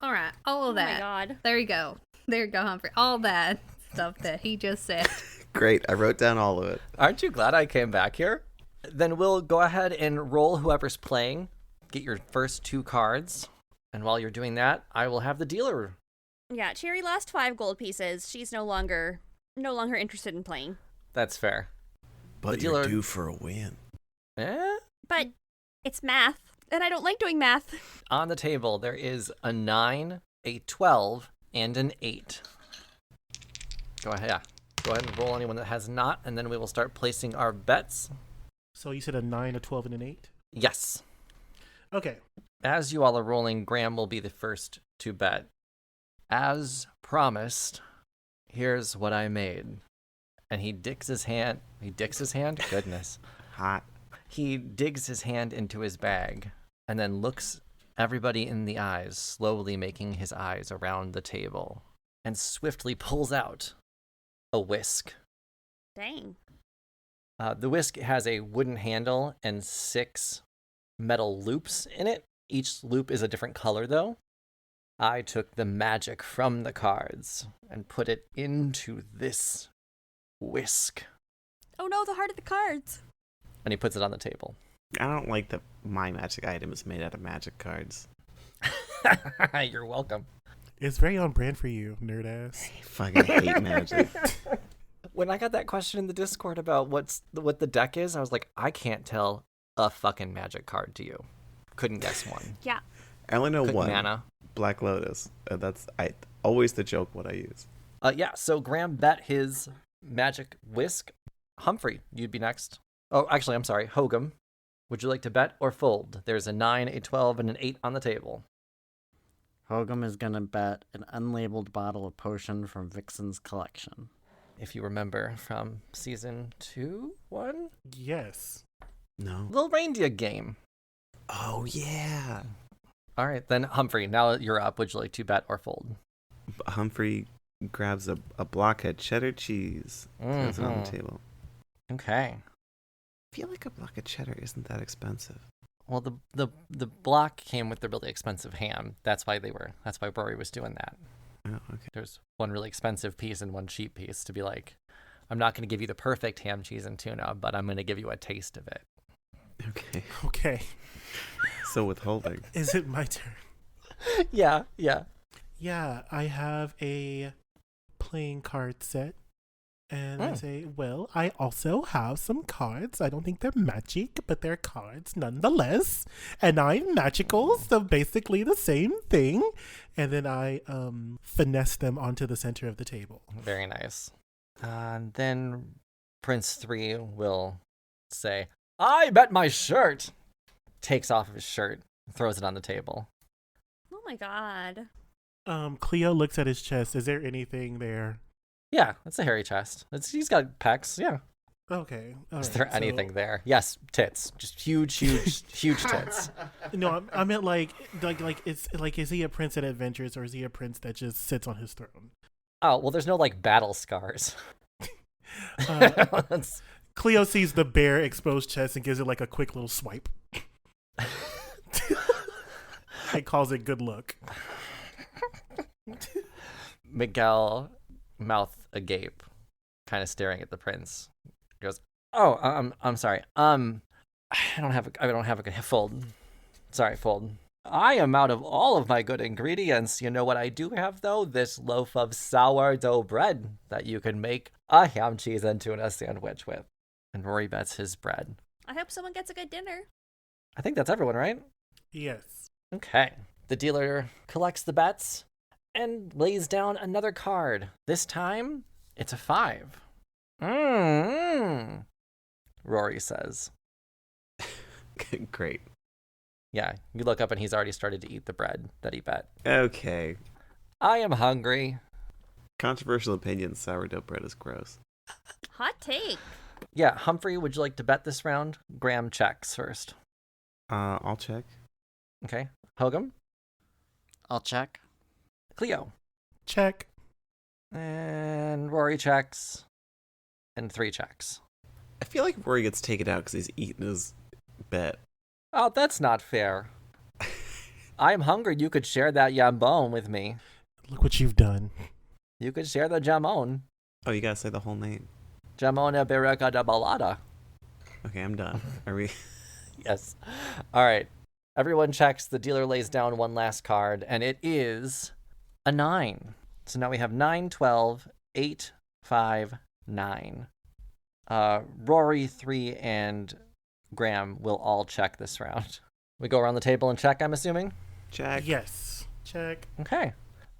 All right, all of Oh my that. god. There you go. There you go, Humphrey. All that stuff that he just said. Great. I wrote down all of it. Aren't you glad I came back here? Then we'll go ahead and roll whoever's playing. Get your first 2 cards. And while you're doing that, I will have the dealer. Yeah, Cherry lost 5 gold pieces. She's no longer interested in playing. That's fair. But The dealer- you're due for a win. But it's math, and I don't like doing math. On the table, there is a 9, a 12, and an 8. Go ahead. Yeah. Go ahead and roll anyone that has not, and then we will start placing our bets. So you said a 9, a 12, and an 8? Yes. Okay. As you all are rolling, Graham will be the first to bet. As promised, here's what I made. And he digs his hand. Goodness. Hot. He digs his hand into his bag and then looks everybody in the eyes, slowly making his eyes around the table, and swiftly pulls out a whisk. Dang. The whisk has a wooden handle and 6 metal loops in it. Each loop is a different color, though. I took the magic from the cards and put it into this whisk. Oh no, the heart of the cards. And he puts it on the table. I don't like that my magic item is made out of magic cards. You're welcome. It's very on brand for you, nerd ass. I fucking hate magic. When I got that question in the Discord about what the deck is, I was like, I can't tell a fucking magic card to you. Couldn't guess one. Yeah. I only know Quick one. mana. Black Lotus. That's always the joke what I use. Yeah, so Graham bet his magic whisk. Humphrey, you'd be next. Oh, actually, I'm sorry. Hogum, would you like to bet or fold? There's a 9, a 12, and an 8 on the table. Hogum is gonna bet an unlabeled bottle of potion from Vixen's collection. If you remember from season 2, 1? Yes. No. Little reindeer game. Oh, yeah. All right, then Humphrey, now you're up. Would you like to bet or fold? Humphrey grabs a blockhead cheddar cheese. Throws it on the Mhm. table. Okay. I feel like a block of cheddar isn't that expensive. Well, the block came with the really expensive ham. That's why Rory was doing that. Oh, okay. There's one really expensive piece and one cheap piece to be like, I'm not going to give you the perfect ham, cheese, and tuna, but I'm going to give you a taste of it. Okay. Okay. So withholding. Is it my turn? Yeah. Yeah, I have a playing card set. And I Mm. say, well, I also have some cards. I don't think they're magic, but they're cards nonetheless. And I'm magical, so basically the same thing. And then I finesse them onto the center of the table. Very nice. And then Prince 3 will say, I bet my shirt. Takes off his shirt, throws it on the table. Oh my god. Cleo looks at his chest. Is there anything there? Yeah, it's a hairy chest. He's got pecs, yeah. Okay. All Is right, there so- anything there? Yes, tits. Just huge, huge tits. No, I meant like it's like, is he a prince at adventures or is he a prince that just sits on his throne? Oh, well, there's no, like, battle scars. That's- Cleo sees the bare exposed chest and gives it like a quick little swipe. He calls it good luck. Miguel, mouth agape, kind of staring at the prince. He goes, "Oh, I'm sorry. I don't have a good fold. Sorry, fold. I am out of all of my good ingredients. You know what I do have though? This loaf of sourdough bread that you can make a ham, cheese, and tuna sandwich with." And Rory bets his bread. I hope someone gets a good dinner. I think that's everyone, right? Yes. Okay. The dealer collects the bets and lays down another card. This time, it's a 5. Rory says. Great. Yeah, you look up and he's already started to eat the bread that he bet. Okay. I am hungry. Controversial opinion, sourdough bread is gross. Hot take. Yeah, Humphrey, would you like to bet this round? Graham checks first. I'll check. Okay. Hogum? I'll check. Cleo? Check. And Rory checks. And 3 checks. I feel like Rory gets taken out because he's eaten his bet. Oh, that's not fair. I'm hungry. You could share that jambon with me. Look what you've done. You could share the jamon. Oh, you gotta say the whole name. Jamona Bereka da Balada. Okay, I'm done. Are we? Yes. All right. Everyone checks. The dealer lays down one last card, and it is a 9. So now we have 9, 12, 8, 5, 9. Rory, 3, and Graham will all check this round. We go around the table and check, I'm assuming? Check. Yes. Check. Okay.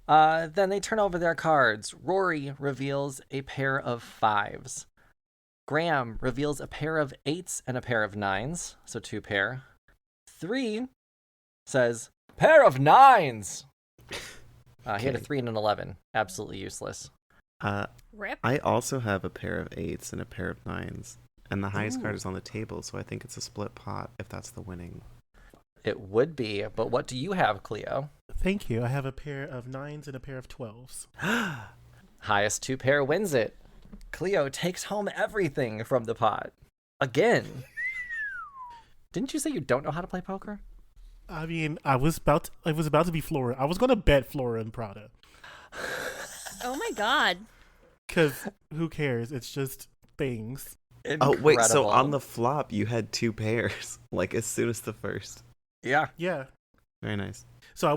Then they turn over their cards. Rory reveals a pair of 5s. Graham reveals a pair of 8s and a pair of 9s, so 2 pair. 3 says, pair of 9s! He had a 3 and an 11. Absolutely useless. Rip. I also have a pair of 8s and a pair of 9s. And the highest card Ooh. is on the table, so I think it's a split pot if that's the winning. It would be, but what do you have, Cleo? Thank you. I have a pair of 9s and a pair of 12s. Highest 2 pair wins it. Cleo takes home everything from the pot. Again. Didn't you say you don't know how to play poker? I mean, I was about to be Flora. I was gonna bet Flora and Prada. Oh my god. Cause who cares? It's just things. Oh, wait, so Incredible. on the flop, you had 2 pairs, like as soon as the first. Yeah. Yeah. Very nice. So I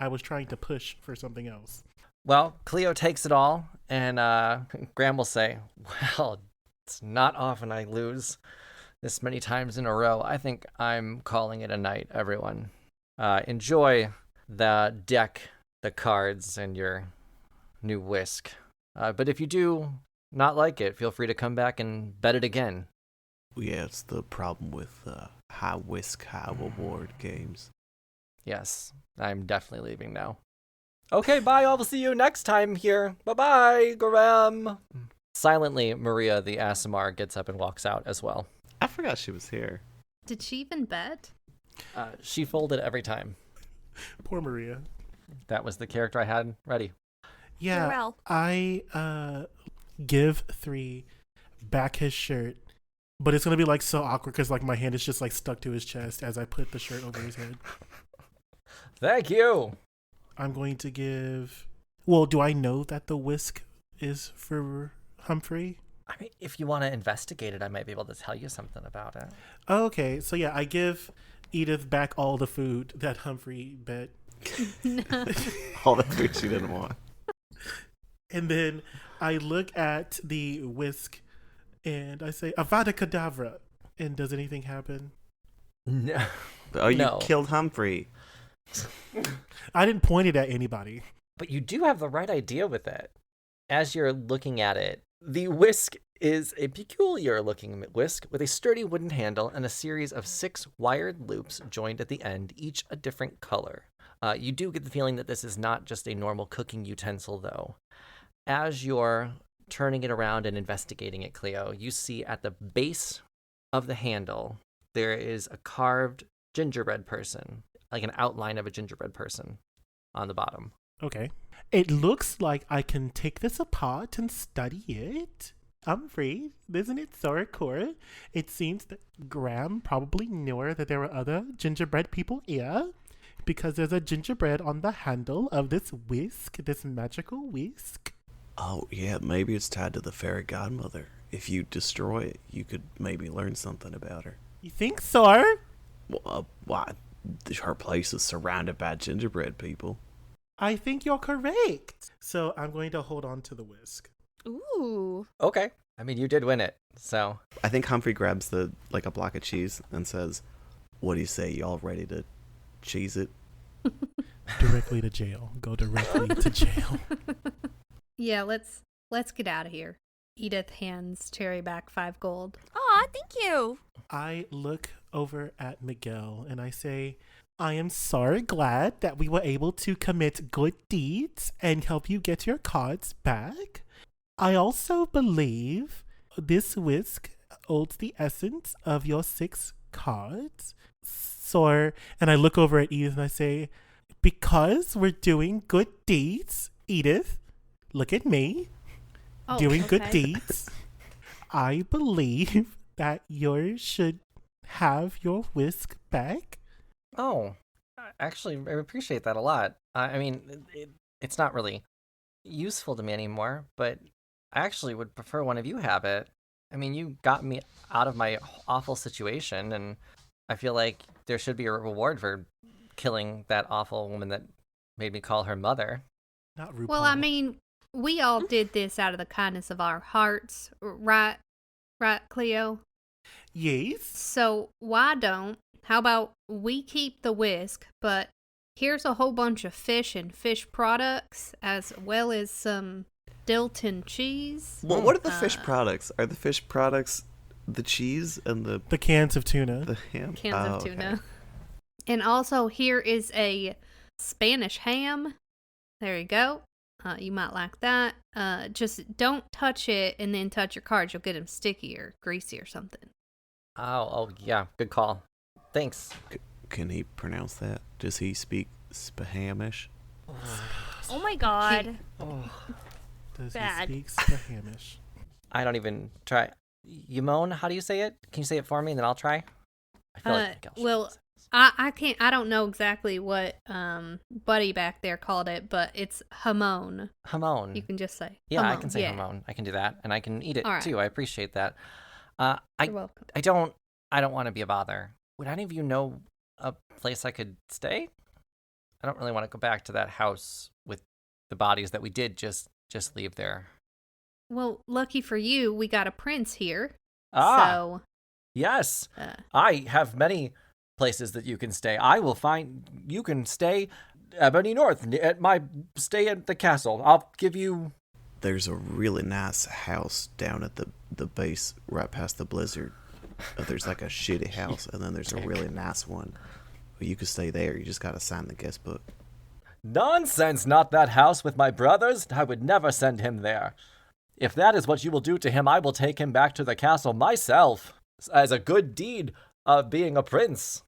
was trying to push for something else. Well, Cleo takes it all, and Graham will say, well, it's not often I lose this many times in a row. I think I'm calling it a night, everyone. Enjoy the deck, the cards, and your new whisk. But if you do not like it, feel free to come back and bet it again. Yeah, it's the problem with high whisk, high reward games. Yes, I'm definitely leaving now. Okay, bye. I will see you next time here. Bye-bye, Graham. Silently, Maria the Asimar gets up and walks out as well. I forgot she was here. Did she even bet? She folded every time. Poor Maria. That was the character I had ready. Yeah, Well. I give 3 back his shirt, but it's gonna be like so awkward because like my hand is just like stuck to his chest as I put the shirt over his head. Thank you. I'm going to give. Well, do I know that the whisk is for Humphrey? I mean, if you want to investigate it, I might be able to tell you something about it. Oh, okay, so yeah, I give Edith back all the food that Humphrey bet, All the food she didn't want. and then I look at the whisk and I say Avada Kedavra, and does anything happen? No. Oh, you No. killed Humphrey. I didn't point it at anybody. But you do have the right idea with it. As you're looking at it, the whisk is a peculiar looking whisk with a sturdy wooden handle and a series of 6 wired loops joined at the end, each a different color. You do get the feeling that this is not just a normal cooking utensil, though. As you're turning it around and investigating it, Cleo, you see at the base of the handle, there is a carved gingerbread person, like an outline of a gingerbread person on the bottom. Okay. It looks like I can take this apart and study it. Humphrey, isn't it so cool? It seems that Graham probably knew that there were other gingerbread people here because there's a gingerbread on the handle of this whisk, this magical whisk. Oh, yeah, maybe it's tied to the fairy godmother. If you destroy it, you could maybe learn something about her. You think so? Well, why? Her place is surrounded by gingerbread people. I think you're correct. So I'm going to hold on to the whisk. Ooh. Okay. I mean, you did win it, so. I think Humphrey grabs a block of cheese and says, "What do you say? Y'all ready to cheese it?" Directly to jail. Go directly to jail. Yeah, let's get out of here. Edith hands Cherry back 5 gold. Aw, thank you. I look over at Miguel and I say, I am so glad that we were able to commit good deeds and help you get your cards back. I also believe this whisk holds the essence of your 6 cards. So, and I look over at Edith and I say, because we're doing good deeds, Edith, look at me, Oh, doing good okay. deeds. I believe that yours should have your whisk back. Oh, actually, I appreciate that a lot. I mean, it's not really useful to me anymore, but I actually would prefer one of you have it. I mean, you got me out of my awful situation, and I feel like there should be a reward for killing that awful woman that made me call her mother. Not RuPaul. Well, I mean, we all did this out of the kindness of our hearts, right? Right, Cleo? Yes. So how about we keep the whisk, but here's a whole bunch of fish and fish products, as well as some Dilton cheese. Well, what are the fish products? Are the fish products the cheese and the The cans of tuna. the ham? Cans Oh, of okay. tuna. And also, here is a Spanish ham. There you go. You might like that. Just don't touch it and then touch your cards. You'll get them sticky or greasy or something. Oh, yeah, good call. Thanks. Can he pronounce that? Does he speak Spamish? Oh my god. Does Bad. he speak Spanish? I don't even try. Yamone, how do you say it? Can you say it for me and then I'll try? I feel like Miguel should well, say this. I can't. I don't know exactly what Buddy back there called it, but it's hamon. Hamon. You can just say. Yeah, I hamon, can say yeah. hamon. I can do that, and I can eat it All right. too. I appreciate that. You're I welcome. don't want to be a bother. Would any of you know a place I could stay? I don't really want to go back to that house with the bodies that we did just leave there. Well, lucky for you, we got a prince here. Ah, So, yes. I have many places that you can stay. You can stay Ebony North stay at the castle. I'll give you. There's a really nice house down at the base right past the blizzard. There's like a shitty house, and then there's a really nice one. You could stay there. You just gotta sign the guest book. Nonsense, not that house with my brothers. I would never send him there. If that is what you will do to him, I will take him back to the castle myself as a good deed of being a prince.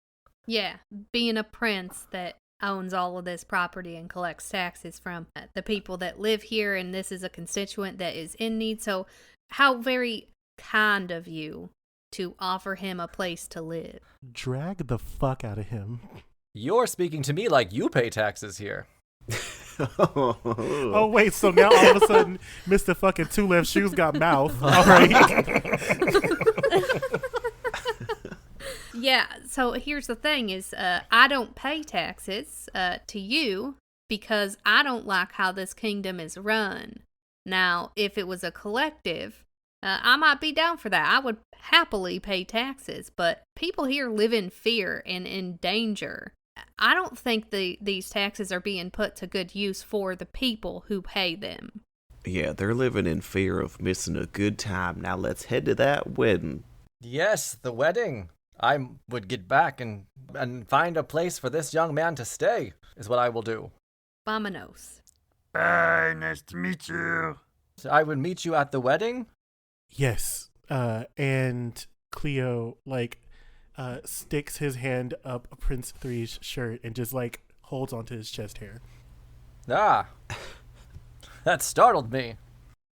yeah, being a prince that owns all of this property and collects taxes from the people that live here, and this is a constituent that is in need. So, how very kind of you to offer him a place to live. Drag the fuck out of him. You're speaking to me like you pay taxes here. Oh, wait, so now all of a sudden, Mr. fucking Two Left Shoes got mouth. All right. Yeah, so here's the thing is I don't pay taxes to you because I don't like how this kingdom is run. Now, if it was a collective, I might be down for that. I would happily pay taxes, but people here live in fear and in danger. I don't think these taxes are being put to good use for the people who pay them. Yeah, they're living in fear of missing a good time. Now let's head to that wedding. Yes, the wedding. I would get back and find a place for this young man to stay, is what I will do. Vamonos. Bye, nice to meet you. So I would meet you at the wedding? Yes. And Cleo, sticks his hand up Prince 3's shirt and just, holds onto his chest hair. Ah, that startled me.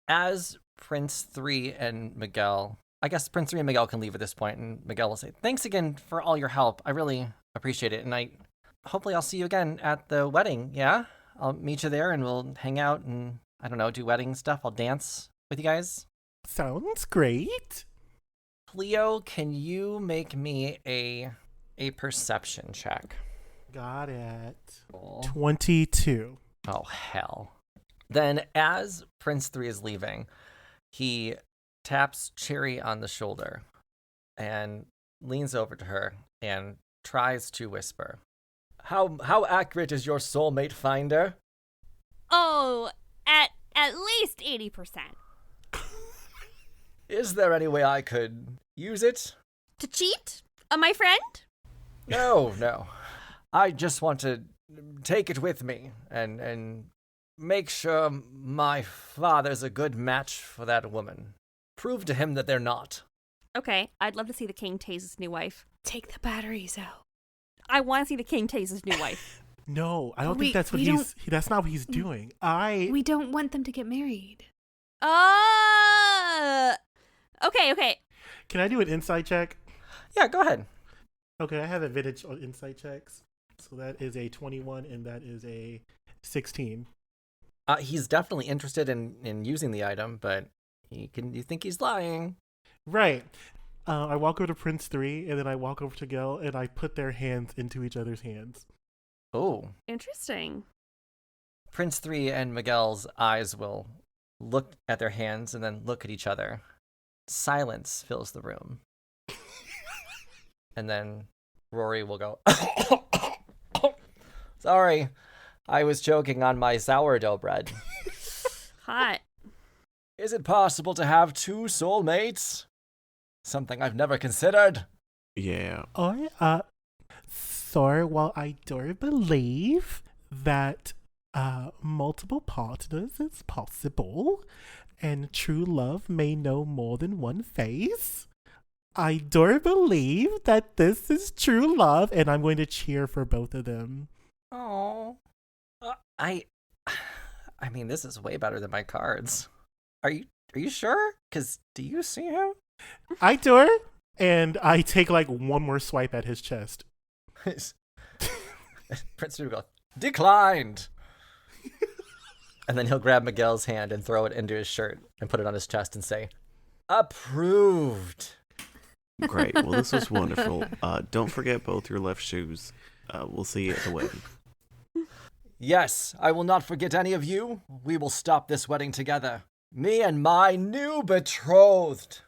As Prince 3 and Miguel, I guess Prince 3 and Miguel can leave at this point, and Miguel will say, thanks again for all your help. I really appreciate it, and hopefully I'll see you again at the wedding, yeah? I'll meet you there, and we'll hang out and, I don't know, do wedding stuff. I'll dance with you guys. Sounds great. Cleo, can you make me a perception check? Got it. Cool. 22. Oh, hell. Then, as Prince 3 is leaving, he taps Cherry on the shoulder and leans over to her and tries to whisper, How accurate is your soulmate finder? Oh, at least 80%. Is there any way I could use it? To cheat? My friend? No. I just want to take it with me and make sure my father's a good match for that woman. Prove to him that they're not. Okay, I'd love to see the king tase his new wife. Take the batteries out. I want to see the king tase his new wife. No, I don't think that's what that's not what he's doing. We don't want them to get married. Okay. Can I do an insight check? Yeah, go ahead. Okay, I have advantage on insight checks. So that is a 21 and that is a 16. He's definitely interested in using the item, but you think he's lying. Right. I walk over to Prince 3 and then I walk over to Gil and I put their hands into each other's hands. Oh. Interesting. Prince 3 and Miguel's eyes will look at their hands and then look at each other. Silence fills the room. And then Rory will go, Sorry, I was choking on my sourdough bread. Hot. Is it possible to have two soulmates? Something I've never considered. Yeah. Sorry, while I do believe that multiple partners is possible and true love may know more than one face, I do believe that this is true love, and I'm going to cheer for both of them. Oh, I mean, this is way better than my cards. Are you sure? 'Cause do you see him? I do, and I take one more swipe at his chest. Prince will go, declined. And then he'll grab Miguel's hand and throw it into his shirt and put it on his chest and say, approved. Great. Well, this was wonderful. Don't forget both your left shoes. We'll see you at the wedding. Yes, I will not forget any of you. We will stop this wedding together. Me and my new betrothed.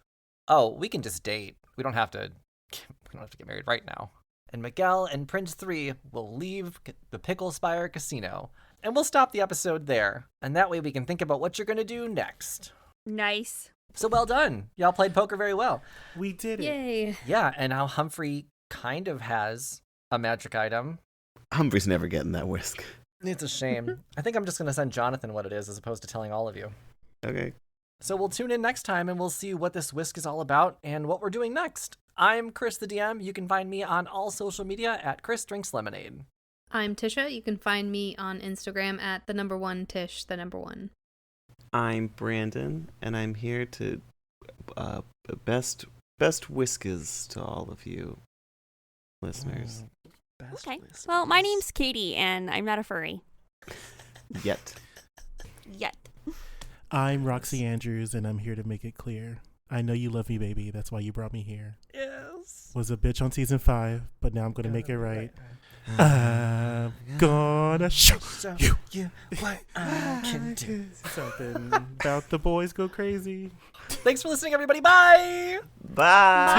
Oh, we can just date. We don't have to get married right now. And Miguel and Prince 3 will leave the Pickle Spire Casino. And we'll stop the episode there. And that way we can think about what you're going to do next. Nice. So well done. Y'all played poker very well. We did it. Yay. Yeah, and now Humphrey kind of has a magic item. Humphrey's never getting that whisk. It's a shame. I think I'm just going to send Jonathan what it is as opposed to telling all of you. Okay. So we'll tune in next time and we'll see what this whisk is all about and what we're doing next. I'm Chris the DM. You can find me on all social media at Chris Drinks Lemonade. I'm Tisha. You can find me on Instagram at @1Tish, #1. I'm Brandon, and I'm here to best whiskers to all of you listeners. Okay. Well, my name's Katie, and I'm not a furry. Yet. Yet. I'm Roxy Andrews, and I'm here to make it clear. I know you love me, baby. That's why you brought me here. Yes. Was a bitch on season 5, but now I'm going to make it right. I'm gonna show you what I can do. Something about the boys go crazy. Thanks for listening, everybody. Bye. Bye.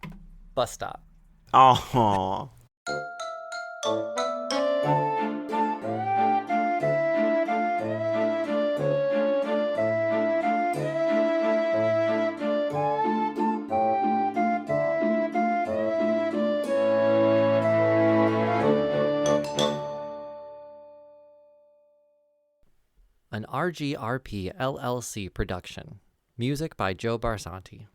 Bye. Bus stop. Aw. An RGRP LLC production. Music by Joe Barsanti.